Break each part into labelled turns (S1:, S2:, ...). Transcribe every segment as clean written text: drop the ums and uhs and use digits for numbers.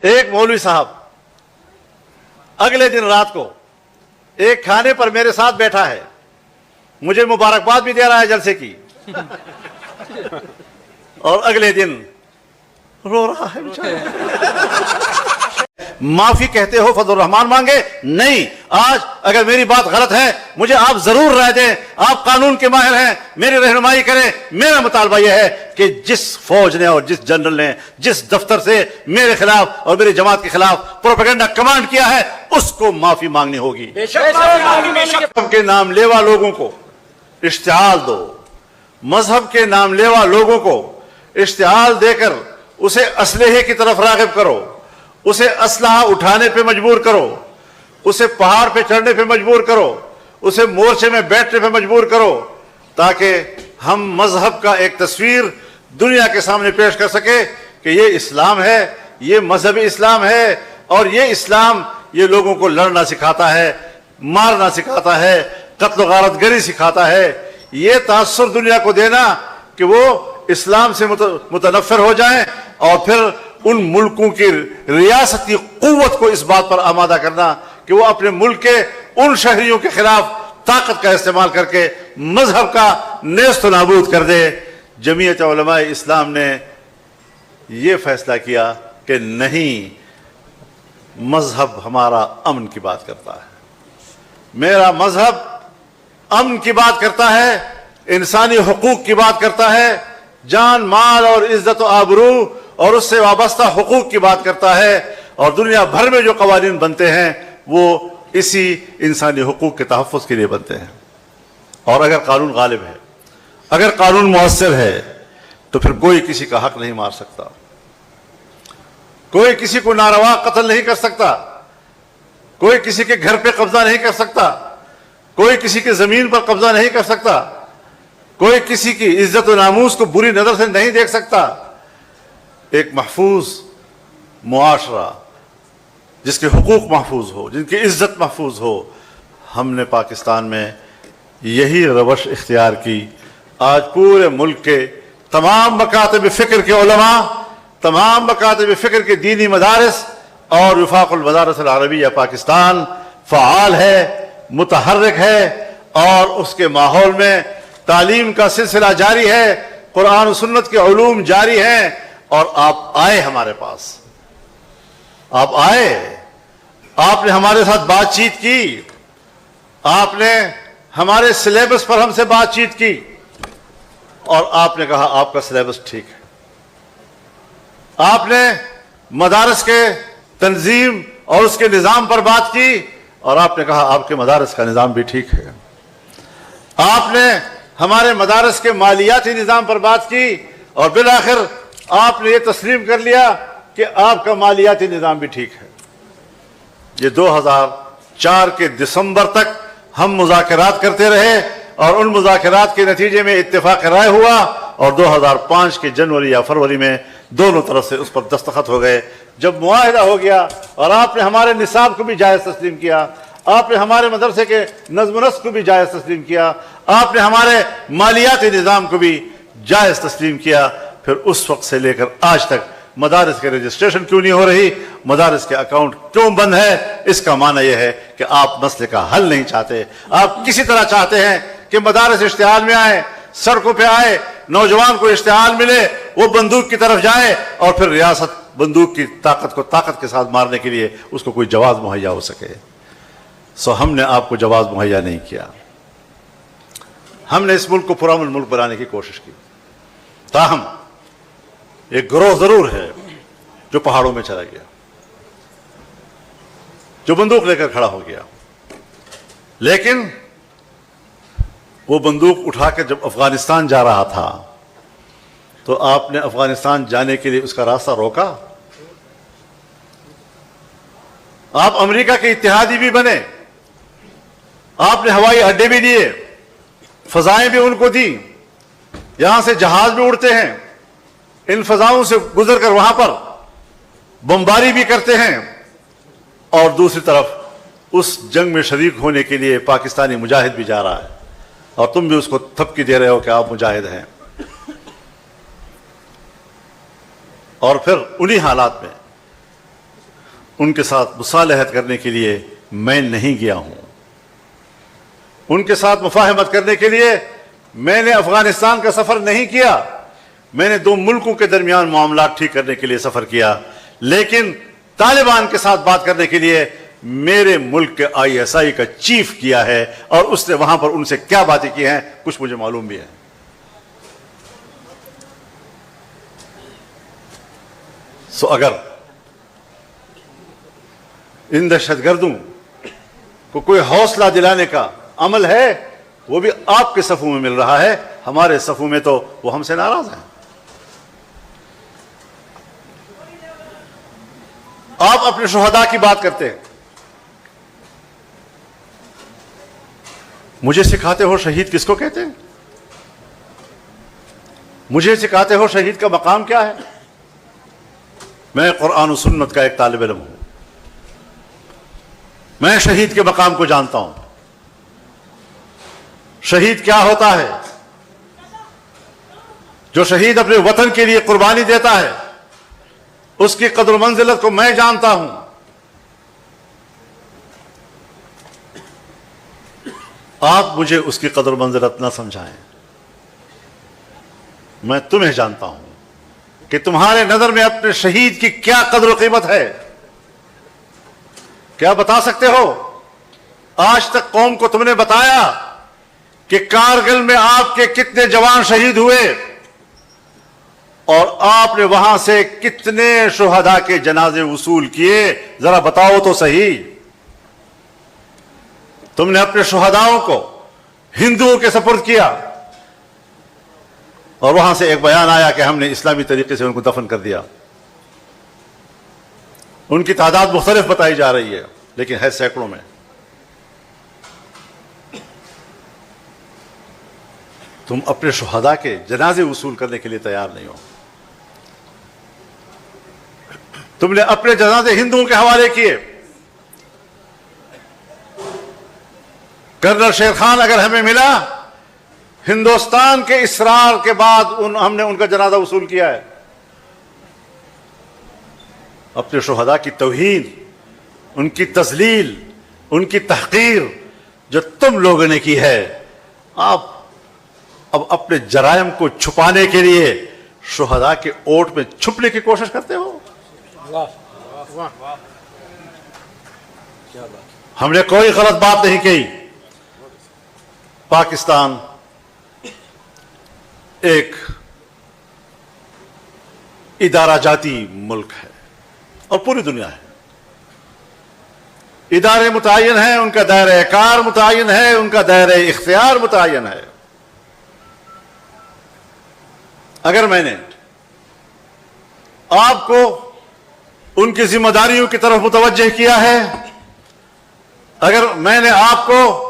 S1: ایک مولوی صاحب اگلے دن رات کو ایک کھانے پر میرے ساتھ بیٹھا ہے، مجھے مبارکباد بھی دے رہا ہے جلسے کی، اور اگلے دن رو رہا ہے۔ معافی کہتے ہو فضل الرحمان مانگے؟ نہیں، آج اگر میری بات غلط ہے مجھے آپ ضرور رائے دیں، آپ قانون کے ماہر ہیں، میری رہنمائی کریں۔ میرا مطالبہ یہ ہے کہ جس فوج نے اور جس جنرل نے جس دفتر سے میرے خلاف اور میری جماعت کے خلاف پروپیگنڈا کمانڈ کیا ہے اس کو معافی مانگنی ہوگی۔ مذہب کے نام لیوا لوگوں کو اشتعال دو، مذہب کے نام لیوا لوگوں کو اشتعال دے کر اسے اسلحے کی طرف راغب کرو، اسے اسلحہ اٹھانے پہ مجبور کرو، اسے پہاڑ پہ چڑھنے پہ مجبور کرو، اسے مورچے میں بیٹھنے پہ مجبور کرو، تاکہ ہم مذہب کا ایک تصویر دنیا کے سامنے پیش کر سکے کہ یہ اسلام ہے، یہ مذہب اسلام ہے، اور یہ اسلام یہ لوگوں کو لڑنا سکھاتا ہے، مارنا سکھاتا ہے، قتل و غارت گری سکھاتا ہے۔ یہ تاثر دنیا کو دینا کہ وہ اسلام سے متنفر ہو جائیں، اور پھر ان ملکوں کی ریاستی قوت کو اس بات پر آمادہ کرنا کہ وہ اپنے ملک کے ان شہریوں کے خلاف طاقت کا استعمال کر کے مذہب کا نیست و نابود کر دے۔ جمعیت علماء اسلام نے یہ فیصلہ کیا کہ نہیں، مذہب ہمارا امن کی بات کرتا ہے، میرا مذہب امن کی بات کرتا ہے، انسانی حقوق کی بات کرتا ہے، جان مال اور عزت و آبرو اور اس سے وابستہ حقوق کی بات کرتا ہے، اور دنیا بھر میں جو قوانین بنتے ہیں وہ اسی انسانی حقوق کے تحفظ کے لیے بنتے ہیں۔ اور اگر قانون غالب ہے، اگر قانون مؤثر ہے، تو پھر کوئی کسی کا حق نہیں مار سکتا، کوئی کسی کو ناروا قتل نہیں کر سکتا، کوئی کسی کے گھر پہ قبضہ نہیں کر سکتا، کوئی کسی کی زمین پر قبضہ نہیں کر سکتا، کوئی کسی کی عزت و ناموس کو بری نظر سے نہیں دیکھ سکتا۔ ایک محفوظ معاشرہ جس کے حقوق محفوظ ہو، جن کی عزت محفوظ ہو، ہم نے پاکستان میں یہی روش اختیار کی۔ آج پورے ملک کے تمام مکاتب فکر کے علماء، تمام مکاتب فکر کے دینی مدارس اور وفاق المدارس العربیہ پاکستان فعال ہے، متحرک ہے، اور اس کے ماحول میں تعلیم کا سلسلہ جاری ہے، قرآن و سنت کے علوم جاری ہیں۔ اور آپ آئے ہمارے پاس، آپ آئے، آپ نے ہمارے ساتھ بات چیت کی، آپ نے ہمارے سلیبس پر ہم سے بات چیت کی، اور آپ نے کہا آپ کا سلیبس ٹھیک ہے۔ آپ نے مدارس کے تنظیم اور اس کے نظام پر بات کی، اور آپ نے کہا آپ کے مدارس کا نظام بھی ٹھیک ہے۔ آپ نے ہمارے مدارس کے مالیاتی نظام پر بات کی، اور بالآخر آپ نے یہ تسلیم کر لیا کہ آپ کا مالیاتی نظام بھی ٹھیک ہے۔ یہ 2004 کے دسمبر تک ہم مذاکرات کرتے رہے، اور ان مذاکرات کے نتیجے میں اتفاق رائے ہوا، اور 2005 کے جنوری یا فروری میں دونوں طرف سے اس پر دستخط ہو گئے۔ جب معاہدہ ہو گیا اور آپ نے ہمارے نصاب کو بھی جائز تسلیم کیا، آپ نے ہمارے مدرسے کے نظم و نسق کو بھی جائز تسلیم کیا، آپ نے ہمارے مالیاتی نظام کو بھی جائز تسلیم کیا، پھر اس وقت سے لے کر آج تک مدارس کے رجسٹریشن کیوں نہیں ہو رہی، مدارس کے اکاؤنٹ کیوں بند ہے؟ اس کا معنی یہ ہے کہ آپ مسئلے کا حل نہیں چاہتے، آپ کسی طرح چاہتے ہیں کہ مدارس اشتعال میں آئے، سڑکوں پہ آئے، نوجوان کو اشتعال ملے، وہ بندوق کی طرف جائے، اور پھر ریاست بندوق کی طاقت کو طاقت کے ساتھ مارنے کے لیے اس کو کوئی جواز مہیا ہو سکے۔ ہم نے آپ کو جواز مہیا نہیں کیا، ہم نے اس ملک کو پرامن ملک بنانے کی کوشش کی۔ تاہم ایک گروہ ضرور ہے جو پہاڑوں میں چلا گیا، جو بندوق لے کر کھڑا ہو گیا، لیکن وہ بندوق اٹھا کے جب افغانستان جا رہا تھا تو آپ نے افغانستان جانے کے لیے اس کا راستہ روکا؟ آپ امریکہ کے اتحادی بھی بنے، آپ نے ہوائی اڈے بھی دیے، فضائیں بھی ان کو دی، یہاں سے جہاز بھی اڑتے ہیں، ان فضاؤں سے گزر کر وہاں پر بمباری بھی کرتے ہیں، اور دوسری طرف اس جنگ میں شریک ہونے کے لیے پاکستانی مجاہد بھی جا رہا ہے، اور تم بھی اس کو تھپکی دے رہے ہو کہ آپ مجاہد ہیں۔ اور پھر انہی حالات میں ان کے ساتھ مصالحت کرنے کے لیے میں نہیں گیا ہوں، ان کے ساتھ مفاہمت کرنے کے لیے میں نے افغانستان کا سفر نہیں کیا، میں نے دو ملکوں کے درمیان معاملات ٹھیک کرنے کے لیے سفر کیا، لیکن طالبان کے ساتھ بات کرنے کے لیے میرے ملک کے ISI کا چیف کیا ہے، اور اس نے وہاں پر ان سے کیا باتیں کی ہیں کچھ مجھے معلوم بھی ہے۔ اگر ان دہشت گردوں کو کوئی حوصلہ دلانے کا عمل ہے، وہ بھی آپ کے صفوں میں مل رہا ہے، ہمارے صفوں میں تو وہ ہم سے ناراض ہیں۔ آپ اپنے شہداء کی بات کرتے ہیں، مجھے سکھاتے ہو شہید کس کو کہتے ہیں؟ مجھے سکھاتے ہو شہید کا مقام کیا ہے؟ میں قرآن و سنت کا ایک طالب علم ہوں، میں شہید کے مقام کو جانتا ہوں۔ شہید کیا ہوتا ہے؟ جو شہید اپنے وطن کے لیے قربانی دیتا ہے، اس کی قدر و منزلت کو میں جانتا ہوں۔ آپ مجھے اس کی قدر و منزلت نہ سمجھائیں، میں تمہیں جانتا ہوں کہ تمہارے نظر میں اپنے شہید کی کیا قدر و قیمت ہے۔ کیا بتا سکتے ہو؟ آج تک قوم کو تم نے بتایا کہ کارگل میں آپ کے کتنے جوان شہید ہوئے، اور آپ نے وہاں سے کتنے شہداء کے جنازے وصول کیے؟ ذرا بتاؤ تو صحیح۔ تم نے اپنے شہداؤں کو ہندوؤں کے سپرد کیا، اور وہاں سے ایک بیان آیا کہ ہم نے اسلامی طریقے سے ان کو دفن کر دیا۔ ان کی تعداد مختلف بتائی جا رہی ہے، لیکن ہے سینکڑوں میں۔ تم اپنے شہداء کے جنازے وصول کرنے کے لیے تیار نہیں ہو۔ تم نے اپنے جنازے ہندوؤں کے حوالے کیے۔ کرنل شیر خان اگر ہمیں ملا، ہندوستان کے اصرار کے بعد ہم نے ان کا جنازہ وصول کیا ہے۔ اپنے شہداء کی توہین، ان کی تذلیل، ان کی تحقیر جو تم لوگوں نے کی ہے، آپ اب اپنے جرائم کو چھپانے کے لیے شہداء کے اوٹ میں چھپنے کی کوشش کرتے ہو۔ ہم نے کوئی غلط بات نہیں کی۔ پاکستان ایک ادارہ جاتی ملک ہے، اور پوری دنیا ہے۔ ادارے متعین ہیں، ان کا دائرہ کار متعین ہے، ان کا دائرہ اختیار متعین ہے۔ اگر میں نے آپ کو ان کی ذمہ داریوں کی طرف متوجہ کیا ہے، اگر میں نے آپ کو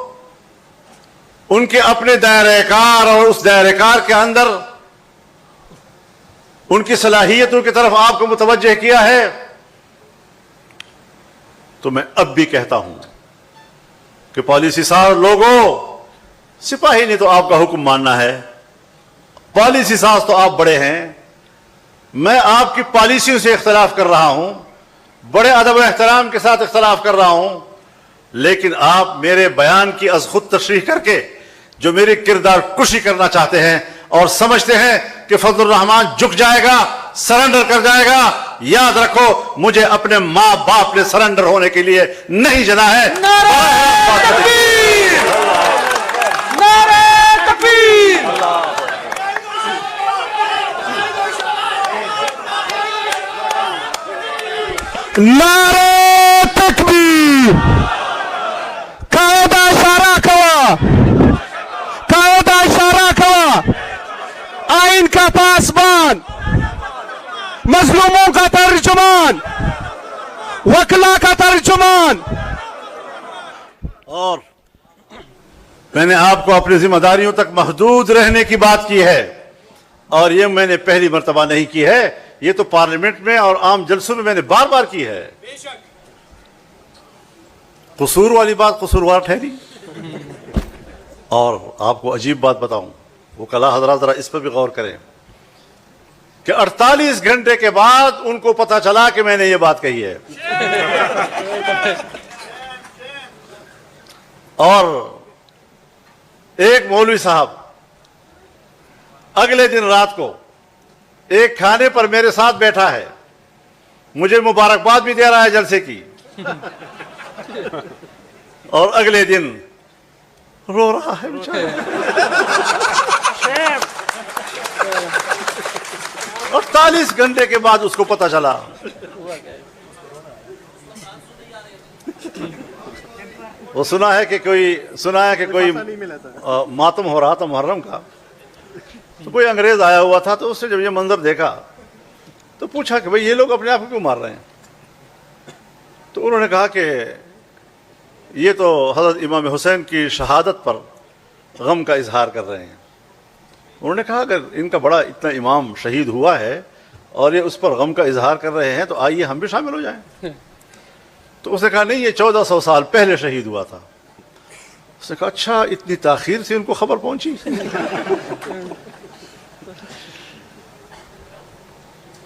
S1: ان کے اپنے دائرہ کار اور اس دائرہ کار کے اندر ان کی صلاحیتوں کی طرف آپ کو متوجہ کیا ہے، تو میں اب بھی کہتا ہوں کہ پالیسی ساز لوگوں، سپاہی نے تو آپ کا حکم ماننا ہے، پالیسی ساز تو آپ بڑے ہیں۔ میں آپ کی پالیسیوں سے اختلاف کر رہا ہوں، بڑے ادب و احترام کے ساتھ اختلاف کر رہا ہوں، لیکن آپ میرے بیان کی از خود تشریح کر کے جو میری کردار کشی کرنا چاہتے ہیں اور سمجھتے ہیں کہ فضل الرحمان جھک جائے گا، سرنڈر کر جائے گا، یاد رکھو مجھے اپنے ماں باپ نے سرنڈر ہونے کے لیے نہیں جنا ہے۔
S2: نعرہ تکبیر! نعرہ تکبیر! نعرہ تکبیر! قاعدہ اشارہ کوا، قاعدہ اشارہ کوا، آئین کا پاسبان، مظلوموں کا ترجمان، وکلا کا ترجمان۔
S1: اور میں نے آپ کو اپنی ذمہ داریوں تک محدود رہنے کی بات کی ہے، اور یہ میں نے پہلی مرتبہ نہیں کی ہے، یہ تو پارلیمنٹ میں اور عام جلسوں میں نے بار بار کی ہے۔ قصور والی بات قصوروار ٹھہری۔ اور آپ کو عجیب بات بتاؤں، وہ کلا حضرات ذرا اس پر بھی غور کریں کہ 48 گھنٹے کے بعد ان کو پتا چلا کہ میں نے یہ بات کہی ہے۔ اور ایک مولوی صاحب اگلے دن رات کو ایک کھانے پر میرے ساتھ بیٹھا ہے، مجھے مبارکباد بھی دے رہا ہے جلسے کی، اور اگلے دن رو رہا ہے بیچارہ۔ 48 گھنٹے کے بعد اس کو پتہ چلا۔ وہ سنا ہے کہ کوئی ماتم ہو رہا تھا محرم کا، تو کوئی انگریز آیا ہوا تھا، تو اس نے جب یہ منظر دیکھا تو پوچھا کہ بھئی یہ لوگ اپنے آپ کو کیوں مار رہے ہیں؟ تو انہوں نے کہا کہ یہ تو حضرت امام حسین کی شہادت پر غم کا اظہار کر رہے ہیں۔ انہوں نے کہا اگر ان کا بڑا اتنا امام شہید ہوا ہے اور یہ اس پر غم کا اظہار کر رہے ہیں تو آئیے ہم بھی شامل ہو جائیں۔ تو اس نے کہا نہیں، یہ 1400 سال پہلے شہید ہوا تھا۔ اس نے کہا اچھا، اتنی تاخیر سے ان کو خبر پہنچی۔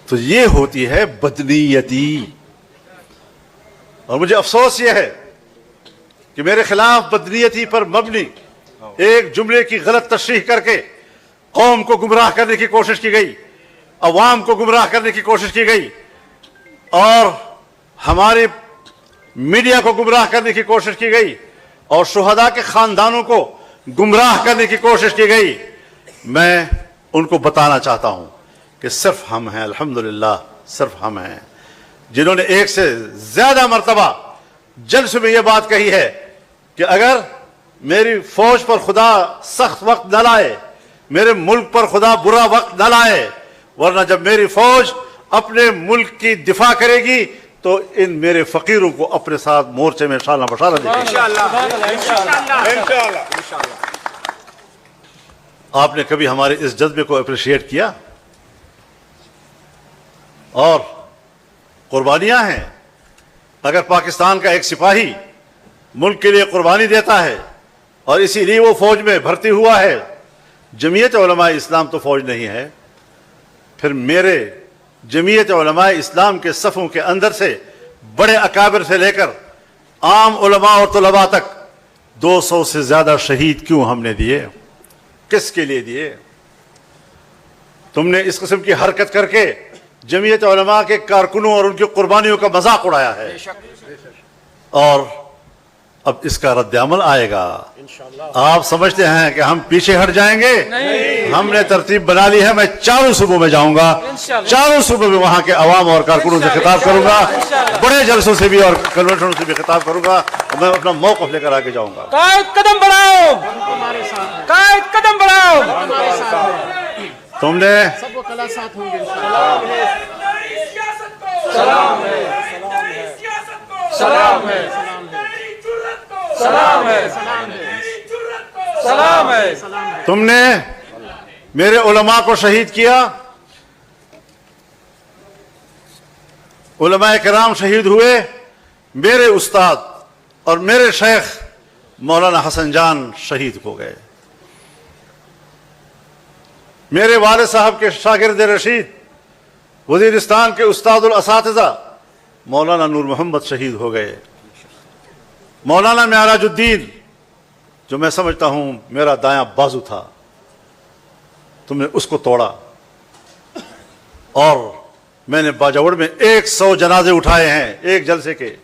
S1: تو یہ ہوتی ہے بدنیتی، اور مجھے افسوس یہ ہے کہ میرے خلاف بدنیتی پر مبنی ایک جملے کی غلط تشریح کر کے قوم کو گمراہ کرنے کی کوشش کی گئی، عوام کو گمراہ کرنے کی کوشش کی گئی، اور ہمارے میڈیا کو گمراہ کرنے کی کوشش کی گئی، اور شہداء کے خاندانوں کو گمراہ کرنے کی کوشش کی گئی۔ میں ان کو بتانا چاہتا ہوں کہ صرف ہم ہیں، الحمدللہ صرف ہم ہیں جنہوں نے ایک سے زیادہ مرتبہ جلسے میں یہ بات کہی ہے کہ اگر میری فوج پر خدا سخت وقت نہ لائے، میرے ملک پر خدا برا وقت نہ لائے، ورنہ جب میری فوج اپنے ملک کی دفاع کرے گی تو ان میرے فقیروں کو اپنے ساتھ مورچے میں شالہ بشالہ دے گی انشاءاللہ۔ آپ نے کبھی ہمارے اس جذبے کو اپریشیٹ کیا؟ اور قربانیاں ہیں۔ اگر پاکستان کا ایک سپاہی ملک کے لیے قربانی دیتا ہے اور اسی لیے وہ فوج میں بھرتی ہوا ہے، جمعیت علماء اسلام تو فوج نہیں ہے، پھر میرے جمعیت علماء اسلام کے صفوں کے اندر سے بڑے اکابر سے لے کر عام علماء اور طلباء تک 200 سے زیادہ شہید کیوں ہم نے دیے؟ کس کے لیے دیے؟ تم نے اس قسم کی حرکت کر کے جمعیت علماء کے کارکنوں اور ان کی قربانیوں کا مذاق اڑایا ہے، اور اب اس کا رد عمل آئے گا۔ آپ سمجھتے ہیں کہ ہم پیچھے ہٹ جائیں گے؟ ہم نے ترتیب بنا لی ہے، میں چاروں صوبوں میں جاؤں گا، چاروں صوبوں میں وہاں کے عوام اور کارکنوں سے خطاب کروں گا، بڑے جلسوں سے بھی اور کنونشنوں سے بھی خطاب کروں گا، اور میں اپنا موقف لے کر آگے جاؤں گا۔
S2: قائد قدم بڑھاؤ، قائد قدم بڑھاؤ۔
S1: تم نے
S3: سب کو کلا ساتھ ہوں گے
S2: سلام ہے، سلام ہے، سلام ہے، سلام ہے، سلام ہے۔
S1: تم نے میرے علماء کو شہید کیا، علماء کرام شہید ہوئے، میرے استاد اور میرے شیخ مولانا حسن جان شہید ہو گئے، میرے والد صاحب کے شاگرد رشید وزیرستان کے استاد الاساتذہ مولانا نور محمد شہید ہو گئے، مولانا معراج الدین جو میں سمجھتا ہوں میرا دایاں بازو تھا، تم نے اس کو توڑا، اور میں نے باجوڑ میں 100 جنازے اٹھائے ہیں ایک جلسے کے۔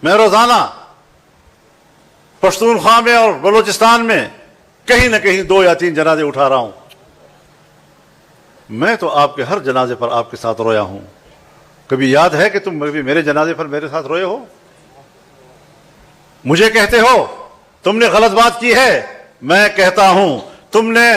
S1: میں روزانہ پشتونخوا میں اور بلوچستان میں کہیں نہ کہیں 2 یا 3 جنازے اٹھا رہا ہوں۔ میں تو آپ کے ہر جنازے پر آپ کے ساتھ رویا ہوں۔ کبھی یاد ہے کہ تم کبھی میرے جنازے پر میرے ساتھ روئے ہو؟ مجھے کہتے ہو تم نے غلط بات کی ہے، میں کہتا ہوں تم نے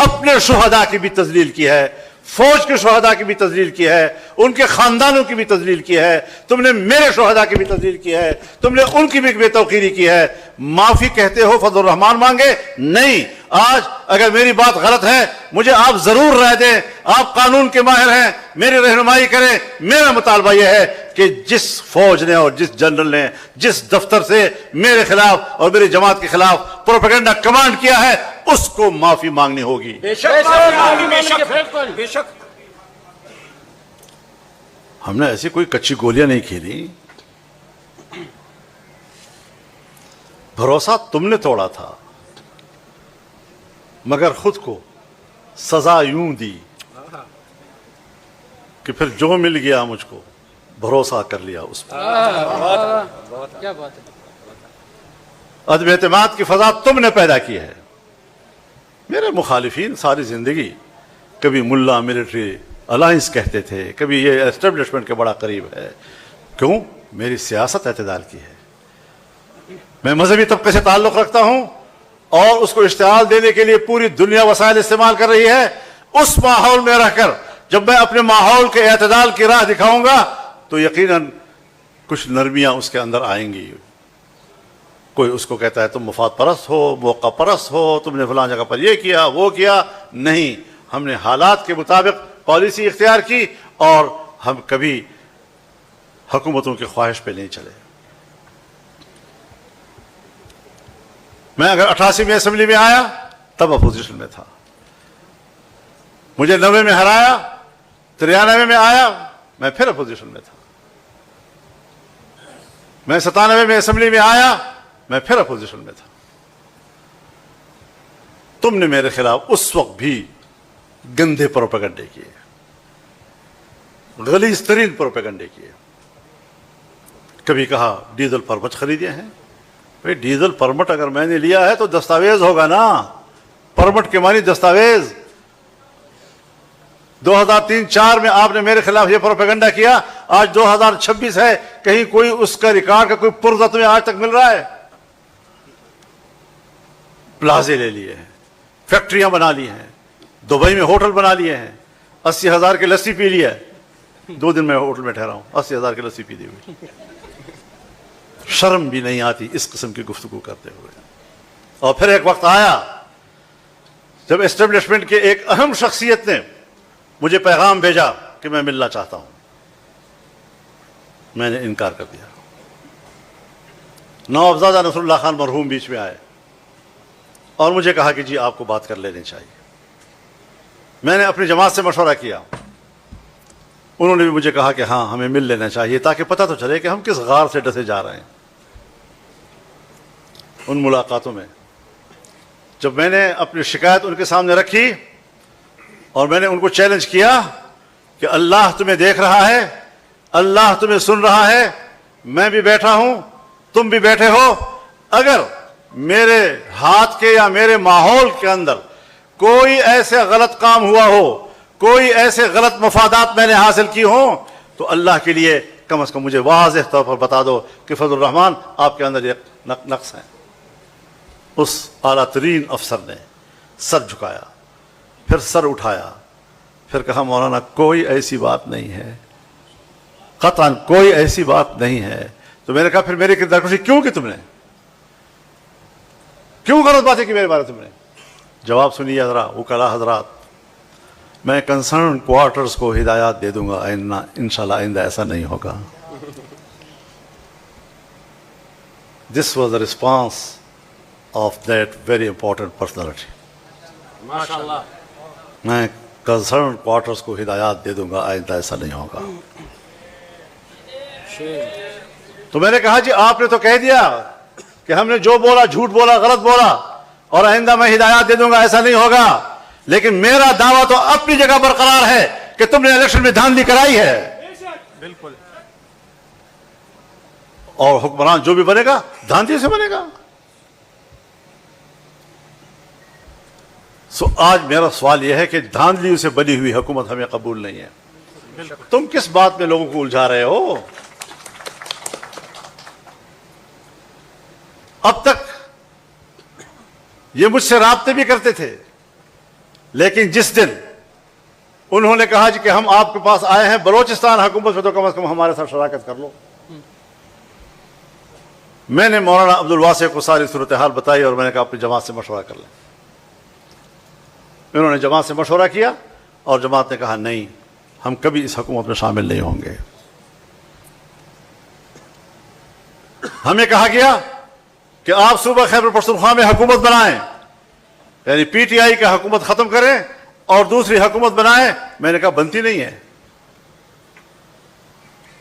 S1: اپنے شہداء کی بھی تذلیل کی ہے، فوج کے شہداء کی بھی تذلیل کی ہے، ان کے خاندانوں کی بھی تذلیل کی ہے، تم نے میرے شہداء کی بھی تذلیل کی ہے، تم نے ان کی بھی بے توقیری کی ہے۔ معافی کہتے ہو فضل الرحمان مانگے؟ نہیں۔ آج اگر میری بات غلط ہے مجھے آپ ضرور رائے دیں، آپ قانون کے ماہر ہیں، میری رہنمائی کریں۔ میرا مطالبہ یہ ہے کہ جس فوج نے اور جس جنرل نے جس دفتر سے میرے خلاف اور میری جماعت کے خلاف پروپیگنڈا کمانڈ کیا ہے اس کو معافی مانگنی ہوگی۔ ہم نے ایسی کوئی کچی گولیاں نہیں کھیلی. بھروسہ تم نے توڑا تھا مگر خود کو سزا یوں دی کہ پھر جو مل گیا مجھ کو بھروسہ کر لیا اس پر.
S3: کیا بات ہے.
S1: عدم اعتماد کی فضا تم نے پیدا کی ہے. میرے مخالفین ساری زندگی کبھی ملا ملٹری الائنس کہتے تھے, کبھی یہ اسٹیبلشمنٹ کے بڑا قریب ہے. کیوں؟ میری سیاست اعتدال کی ہے. میں مذہبی طبقے سے تعلق رکھتا ہوں اور اس کو اشتعال دینے کے لیے پوری دنیا وسائل استعمال کر رہی ہے. اس ماحول میں رہ کر جب میں اپنے ماحول کے اعتدال کی راہ دکھاؤں گا تو یقیناً کچھ نرمیاں اس کے اندر آئیں گی. کوئی اس کو کہتا ہے تم مفاد پرست ہو, موقع پرست ہو, تم نے فلاں جگہ پر یہ کیا وہ کیا. نہیں, ہم نے حالات کے مطابق پالیسی اختیار کی اور ہم کبھی حکومتوں کی خواہش پہ نہیں چلے. میں اگر 88 میں اسمبلی میں آیا تب اپوزیشن میں تھا. مجھے 90 میں ہرایا, 93 میں آیا, میں پھر اپوزیشن میں تھا. میں 97 میں اسمبلی میں آیا, میں پھر اپوزیشن میں تھا. تم نے میرے خلاف اس وقت بھی گندے پروپیگنڈے کیے, غلیظ ترین پروپیگنڈے کیے. کبھی کہا ڈیزل پرمٹ خریدے ہیں. بھئی ڈیزل پرمٹ اگر میں نے لیا ہے تو دستاویز ہوگا نا. پرمٹ کے معنی دستاویز. 2003-04 میں آپ نے میرے خلاف یہ پروپیگنڈا کیا. آج 2026 ہے, کہیں کوئی اس کا ریکارڈ کا کوئی پرزہ تمہیں آج تک مل رہا ہے؟ پلازے لے لیے ہیں, فیکٹریاں بنا لی ہیں, دبئی میں ہوٹل بنا لیے ہیں, 80,000 کی لسی پی لی ہے. 2 دن میں ہوٹل میں ٹھہرا ہوں, 80,000 کی لسی پی دی ہوئی. شرم بھی نہیں آتی اس قسم کی گفتگو کرتے ہوئے. اور پھر ایک وقت آیا جب اسٹیبلشمنٹ کے ایک اہم شخصیت نے مجھے پیغام بھیجا کہ میں ملنا چاہتا ہوں. میں نے انکار کر دیا. نوابزادہ نصر اللہ خان مرحوم بیچ میں آئے اور مجھے کہا کہ جی آپ کو بات کر لینی چاہیے. میں نے اپنی جماعت سے مشورہ کیا. انہوں نے بھی مجھے کہا کہ ہاں ہمیں مل لینا چاہیے تاکہ پتہ تو چلے کہ ہم کس غار سے ڈسے جا رہے ہیں. ان ملاقاتوں میں جب میں نے اپنی شکایت ان کے سامنے رکھی اور میں نے ان کو چیلنج کیا کہ اللہ تمہیں دیکھ رہا ہے, اللہ تمہیں سن رہا ہے, میں بھی بیٹھا ہوں, تم بھی بیٹھے ہو, اگر میرے ہاتھ کے یا میرے ماحول کے اندر کوئی ایسے غلط کام ہوا ہو, کوئی ایسے غلط مفادات میں نے حاصل کی ہوں, تو اللہ کے لیے کم از کم مجھے واضح طور پر بتا دو کہ فضل الرحمان آپ کے اندر یہ نقص ہے. اس اعلیٰ ترین افسر نے سر جھکایا, پھر سر اٹھایا, پھر کہا مولانا کوئی ایسی بات نہیں ہے, قطعاً کوئی ایسی بات نہیں ہے. تو میں نے کہا پھر میری کردار کشی کیوں کی تم نے, کیوں غلط باتیں کی میرے بارے تم نے؟ جواب سنیے ذرا وکلاء حضرات. میں کنسرن کوارٹرز کو ہدایات دے دوں گا, انشاءاللہ آئندہ ایسا نہیں ہوگا. This was the response of that very important personality.
S3: ماشاءاللہ.
S1: میں کنسرن کوارٹرز کو ہدایات دے دوں گا, آئندہ ایسا نہیں ہوگا. تو میں نے کہا جی آپ نے تو کہہ دیا کہ ہم نے جو بولا جھوٹ بولا, غلط بولا, اور آئندہ میں ہدایات دے دوں گا, ایسا نہیں ہوگا. لیکن میرا دعویٰ تو اپنی جگہ برقرار ہے کہ تم نے الیکشن میں دھاندلی کرائی ہے.
S3: بالکل.
S1: اور حکمران جو بھی بنے گا دھاندلی سے بنے گا. سو آج میرا سوال یہ ہے کہ دھاندلیوں سے بنی ہوئی حکومت ہمیں قبول نہیں ہے. تم کس بات میں لوگوں کو الجھا رہے ہو؟ اب تک یہ مجھ سے رابطے بھی کرتے تھے, لیکن جس دن انہوں نے کہا جی کہ ہم آپ کے پاس آئے ہیں بلوچستان حکومت میں, تو کم از کم ہمارے ساتھ شراکت کر لو. میں نے مولانا عبدالواسع کو ساری صورتحال بتائی اور میں نے کہا اپنی جماعت سے مشورہ کر لیں. انہوں نے جماعت سے مشورہ کیا اور جماعت نے کہا نہیں, ہم کبھی اس حکومت میں شامل نہیں ہوں گے. ہمیں کہا گیا کہ آپ صوبہ خیبر پختونخوا میں حکومت بنائیں, یعنی پی ٹی آئی کا حکومت ختم کریں اور دوسری حکومت بنائیں. میں نے کہا بنتی نہیں ہے.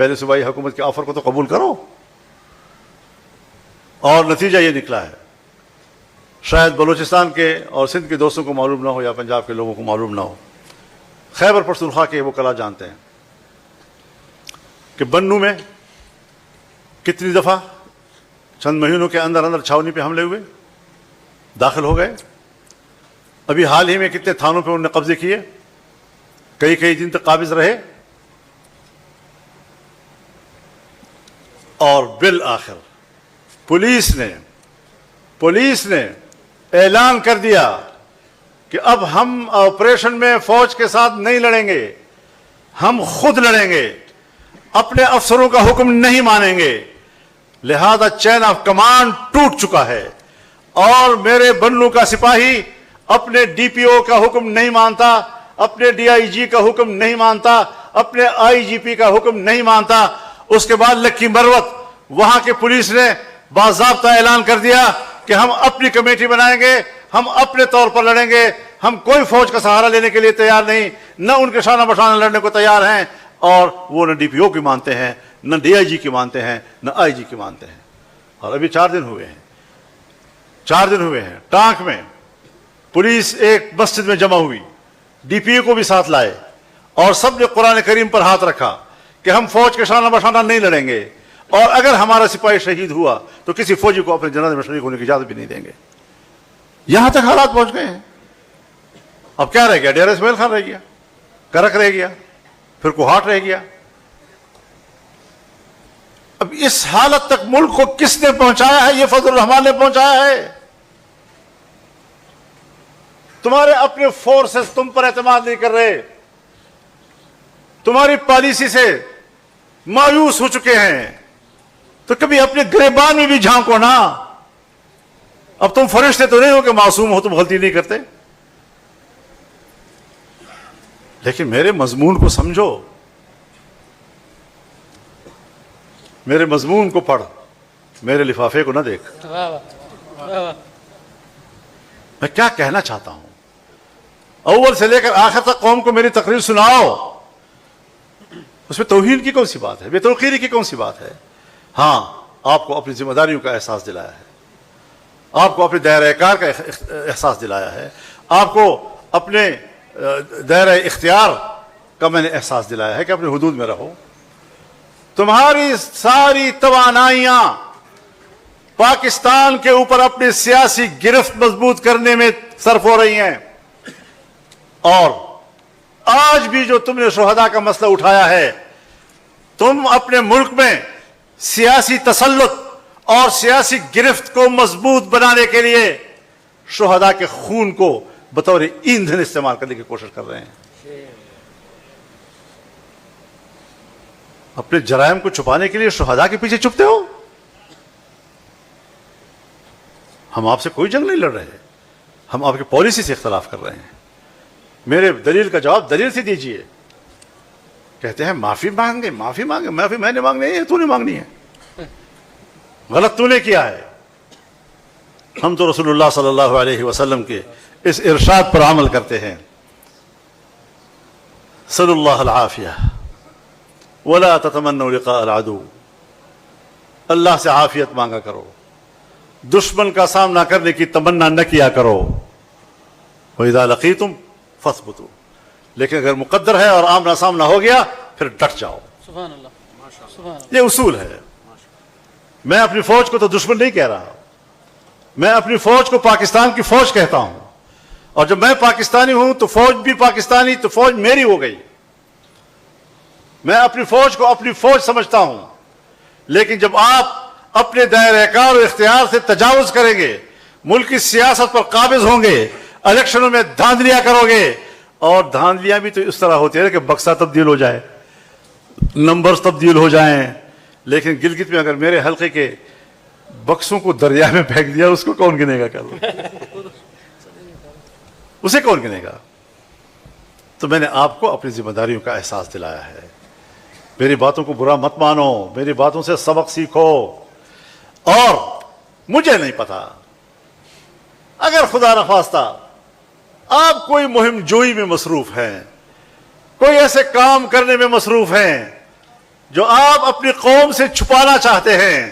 S1: پہلے صوبائی حکومت کے آفر کو تو قبول کرو. اور نتیجہ یہ نکلا ہے. شاید بلوچستان کے اور سندھ کے دوستوں کو معلوم نہ ہو یا پنجاب کے لوگوں کو معلوم نہ ہو, خیبر پختونخوا کے وہ کلا جانتے ہیں کہ بنو میں کتنی دفعہ چند مہینوں کے اندر اندر چھاونی پہ حملے ہوئے, داخل ہو گئے. ابھی حال ہی میں کتنے تھانوں پہ انہوں نے قبضے کیے, کئی دن تک قابض رہے, اور بالآخر پولیس نے اعلان کر دیا کہ اب ہم آپریشن میں فوج کے ساتھ نہیں لڑیں گے, ہم خود لڑیں گے, اپنے افسروں کا حکم نہیں مانیں گے. لہذا چین آف کمانڈ ٹوٹ چکا ہے, اور میرے بنلو کا سپاہی اپنے ڈی پی او کا حکم نہیں مانتا, اپنے ڈی آئی جی کا حکم نہیں مانتا, اپنے آئی جی پی کا حکم نہیں مانتا. اس کے بعد لکی مروت وہاں کے پولیس نے باضابطہ اعلان کر دیا کہ ہم اپنی کمیٹی بنائیں گے, ہم اپنے طور پر لڑیں گے, ہم کوئی فوج کا سہارا لینے کے لیے تیار نہیں, نہ ان کے شانہ بشانہ لڑنے کو تیار ہیں, اور وہ نہ ڈی پی او کی مانتے ہیں, نہ ڈی آئی جی کی مانتے ہیں, نہ آئی جی کی مانتے ہیں. اور ابھی 4 دن ہوئے ہیں ٹانک میں پولیس ایک مسجد میں جمع ہوئی, ڈی پی او کو بھی ساتھ لائے, اور سب نے قرآن کریم پر ہاتھ رکھا کہ ہم فوج کے شانہ بشانہ نہیں لڑیں گے, اور اگر ہمارا سپاہی شہید ہوا تو کسی فوجی کو اپنے جنازے میں شریک ہونے کی اجازت بھی نہیں دیں گے. یہاں تک حالات پہنچ گئے ہیں. اب کیا رہ گیا؟ ڈیرہ اسماعیل خان رہ گیا, کرک رہ گیا, پھر کوہاٹ رہ گیا. اب اس حالت تک ملک کو کس نے پہنچایا ہے؟ یہ فضل الرحمان نے پہنچایا ہے. تمہارے اپنے فورسز تم پر اعتماد نہیں کر رہے, تمہاری پالیسی سے مایوس ہو چکے ہیں, تو کبھی اپنے گریبان میں بھی جھانکو نا. اب تم فرشتے تو نہیں ہو کہ معصوم ہو, تم غلطی نہیں کرتے, لیکن میرے مضمون کو سمجھو, میرے مضمون کو پڑھ, میرے لفافے کو نہ دیکھ. میں کیا کہنا چاہتا ہوں, اول سے لے کر آخر تک قوم کو میری تقریر سناؤ. اس میں توہین کی کون سی بات ہے؟ بے توقیری کی کون سی بات ہے؟ ہاں, آپ کو اپنی ذمہ داریوں کا احساس دلایا ہے, آپ کو اپنے دائرہ کار کا احساس دلایا ہے, آپ کو اپنے دائرہ اختیار کا میں نے احساس دلایا ہے کہ اپنے حدود میں رہو. تمہاری ساری توانائیاں پاکستان کے اوپر اپنی سیاسی گرفت مضبوط کرنے میں صرف ہو رہی ہیں, اور آج بھی جو تم نے شہداء کا مسئلہ اٹھایا ہے, تم اپنے ملک میں سیاسی تسلط اور سیاسی گرفت کو مضبوط بنانے کے لیے شہداء کے خون کو بطور ایندھن استعمال کرنے کی کوشش کر رہے ہیں. اپنے جرائم کو چھپانے کے لیے شہداء کے پیچھے چھپتے ہو. ہم آپ سے کوئی جنگ نہیں لڑ رہے, ہم آپ کی پالیسی سے اختلاف کر رہے ہیں. میرے دلیل کا جواب دلیل سے دیجئے. کہتے ہیں معافی مانگے, معافی میں نے مانگنی ہے, تو نے مانگنی ہے. غلط تو نے کیا ہے. ہم تو رسول اللہ صلی اللہ علیہ وسلم کے اس ارشاد پر عمل کرتے ہیں, صلی اللہ العافیہ ولا تتمنوا لقاء العدو. اللہ سے عافیت مانگا کرو, دشمن کا سامنا کرنے کی تمنا نہ کیا کرو. وَإِذَا لَقِيتُمْ فَاثْبُتُوا. لیکن اگر مقدر ہے اور آمنا سامنا ہو گیا پھر ڈٹ جاؤ.
S3: سبحان اللہ, سبحان اللہ.
S1: یہ اصول ہے. میں اپنی فوج کو تو دشمن نہیں کہہ رہا, میں اپنی فوج کو پاکستان کی فوج کہتا ہوں, اور جب میں پاکستانی ہوں تو فوج بھی پاکستانی, تو فوج میری ہو گئی. میں اپنی فوج کو اپنی فوج سمجھتا ہوں. لیکن جب آپ اپنے دائرہ کار و اختیار سے تجاوز کریں گے, ملک کی سیاست پر قابض ہوں گے, الیکشنوں میں دھاندلیاں کرو گے, اور دھاندلیاں بھی تو اس طرح ہوتی ہے کہ بکسا تبدیل ہو جائے, نمبرز تبدیل ہو جائیں. لیکن گلگت میں اگر میرے حلقے کے بکسوں کو دریا میں پھینک دیا, اس کو کون گنے گا؟ اسے کون گنے گا؟ تو میں نے آپ کو اپنی ذمہ داریوں کا احساس دلایا ہے. میری باتوں کو برا مت مانو, میری باتوں سے سبق سیکھو. اور مجھے نہیں پتا, اگر خدا نخواستہ آپ کوئی مہم جوئی میں مصروف ہیں, کوئی ایسے کام کرنے میں مصروف ہیں جو آپ اپنی قوم سے چھپانا چاہتے ہیں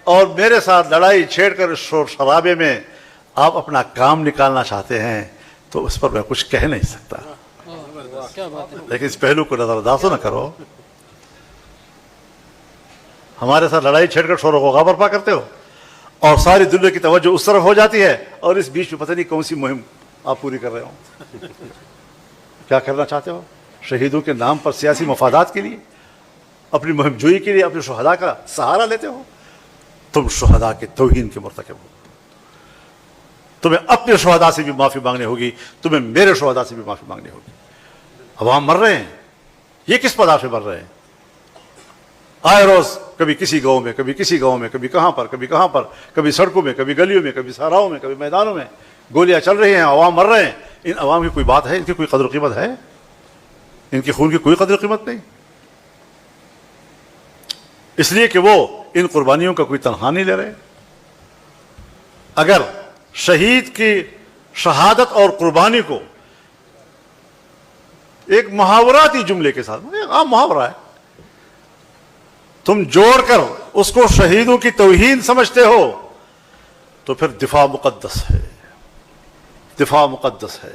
S1: اور میرے ساتھ لڑائی چھیڑ کر شور شرابے میں آپ اپنا کام نکالنا چاہتے ہیں تو اس پر میں کچھ کہہ نہیں سکتا،
S3: کیا بات ہے.
S1: لیکن اس پہلو کو نظر انداز نہ کرو. ہمارے ساتھ لڑائی چھیڑ کر شور و غوغا برپا کرتے ہو اور ساری دنیا کی توجہ اس طرف ہو جاتی ہے، اور اس بیچ میں پتہ نہیں کون سی مہم آپ پوری کر رہے ہو. کیا کرنا چاہتے ہو؟ شہیدوں کے نام پر سیاسی مفادات کے لیے، اپنی مہم جوئی کے لیے اپنے شہداء کا سہارا لیتے ہو. تم شہداء کے توہین کے مرتکب ہو. تمہیں اپنے شہداء سے بھی معافی مانگنی ہوگی، تمہیں میرے شہداء سے بھی معافی مانگنی ہوگی. عوام مر رہے ہیں، یہ کس پدار سے مر رہے ہیں؟ آئے روز کبھی کسی گاؤں میں، کبھی کسی گاؤں میں، کبھی کہاں پر، کبھی کہاں پر، کبھی سڑکوں میں، کبھی گلیوں میں، کبھی صحراؤں میں، کبھی میدانوں میں گولیاں چل رہی ہیں، عوام مر رہے ہیں. ان عوام کی کوئی بات ہے؟ ان کی کوئی قدر و قیمت ہے؟ ان کی خون کی کوئی قدر و قیمت نہیں، اس لیے کہ وہ ان قربانیوں کا کوئی تنخواہ نہیں لے رہے. اگر شہید کی شہادت اور قربانی کو ایک محاوراتی جملے کے ساتھ، ایک عام محاورہ ہے، تم جوڑ کر اس کو شہیدوں کی توہین سمجھتے ہو تو پھر دفاع مقدس ہے، دفاع مقدس ہے.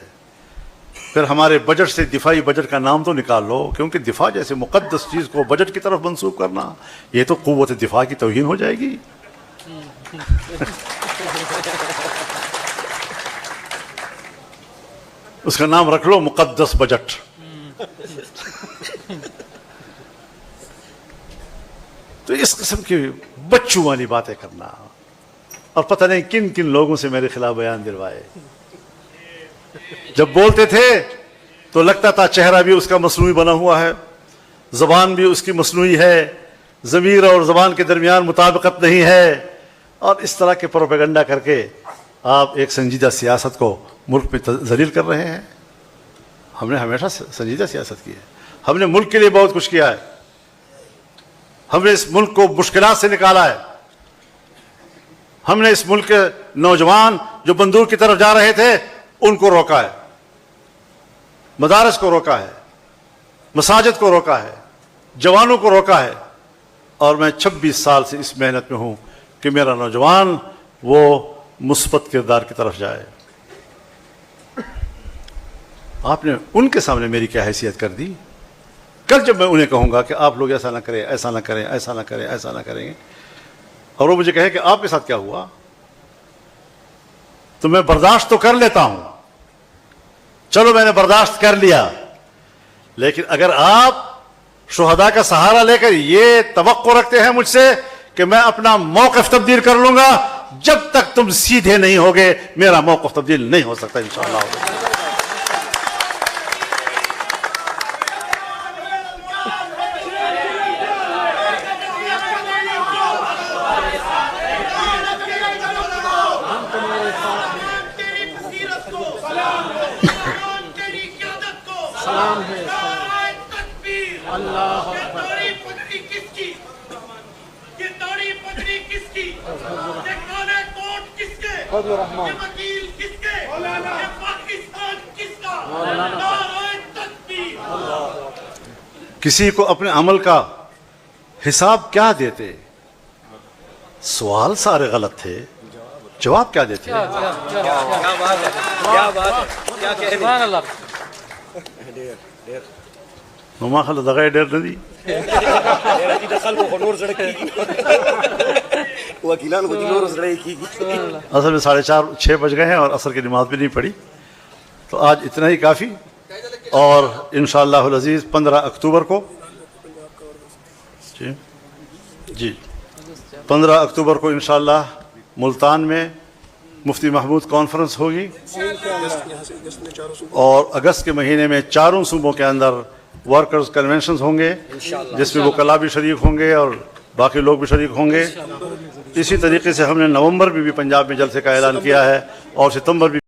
S1: پھر ہمارے بجٹ سے دفاعی بجٹ کا نام تو نکال لو، کیونکہ دفاع جیسے مقدس چیز کو بجٹ کی طرف منسوب کرنا یہ تو قوت دفاع کی توہین ہو جائے گی. اس کا نام رکھ لو مقدس بجٹ. تو اس قسم کی بچوں والی باتیں کرنا اور پتہ نہیں کن کن لوگوں سے میرے خلاف بیان دلوائے. جب بولتے تھے تو لگتا تھا چہرہ بھی اس کا مصنوعی بنا ہوا ہے، زبان بھی اس کی مصنوعی ہے، ضمیر اور زبان کے درمیان مطابقت نہیں ہے، اور اس طرح کے پروپیگنڈا کر کے آپ ایک سنجیدہ سیاست کو ملک میں ذلیل کر رہے ہیں. ہم نے ہمیشہ سنجیدہ سیاست کی ہے، ہم نے ملک کے لیے بہت کچھ کیا ہے، ہم نے اس ملک کو مشکلات سے نکالا ہے، ہم نے اس ملک کے نوجوان جو بندوق کی طرف جا رہے تھے ان کو روکا ہے، مدارس کو روکا ہے، مساجد کو روکا ہے، جوانوں کو روکا ہے. اور میں 26 سال سے اس محنت میں ہوں کہ میرا نوجوان وہ مثبت کردار کی طرف جائے. آپ نے ان کے سامنے میری کیا حیثیت کر دی؟ کل جب میں انہیں کہوں گا کہ آپ لوگ ایسا نہ کریں، ایسا نہ کریں، ایسا نہ کریں، ایسا نہ کریں، اور وہ مجھے کہے کہ آپ کے ساتھ کیا ہوا، تو میں برداشت تو کر لیتا ہوں، چلو میں نے برداشت کر لیا. لیکن اگر آپ شہداء کا سہارا لے کر یہ توقع رکھتے ہیں مجھ سے کہ میں اپنا موقف تبدیل کر لوں گا، جب تک تم سیدھے نہیں ہوگے میرا موقف تبدیل نہیں ہو سکتا انشاءاللہ. کسی کو اپنے عمل کا حساب کیا دیتے؟ سوال سارے غلط تھے، جواب کیا دیتے؟
S3: سبحان اللہ.
S1: نما خل دغه ډېر نه دي اصل میں 4:30 6 بج گئے ہیں اور عصر کی نماز بھی نہیں پڑھی، تو آج اتنا ہی کافی. اور انشاءاللہ العزیز 15 اکتوبر کو جی 15 اکتوبر کو انشاءاللہ ملتان میں مفتی محمود کانفرنس ہوگی، اور اگست کے مہینے میں چاروں صوبوں کے اندر ورکرز کنونشنز ہوں گے، جس میں وکلاء بھی شریک ہوں گے اور باقی لوگ بھی شریک ہوں گے. اسی طریقے سے ہم نے نومبر میں بھی پنجاب میں جلسے کا اعلان کیا ہے اور ستمبر بھی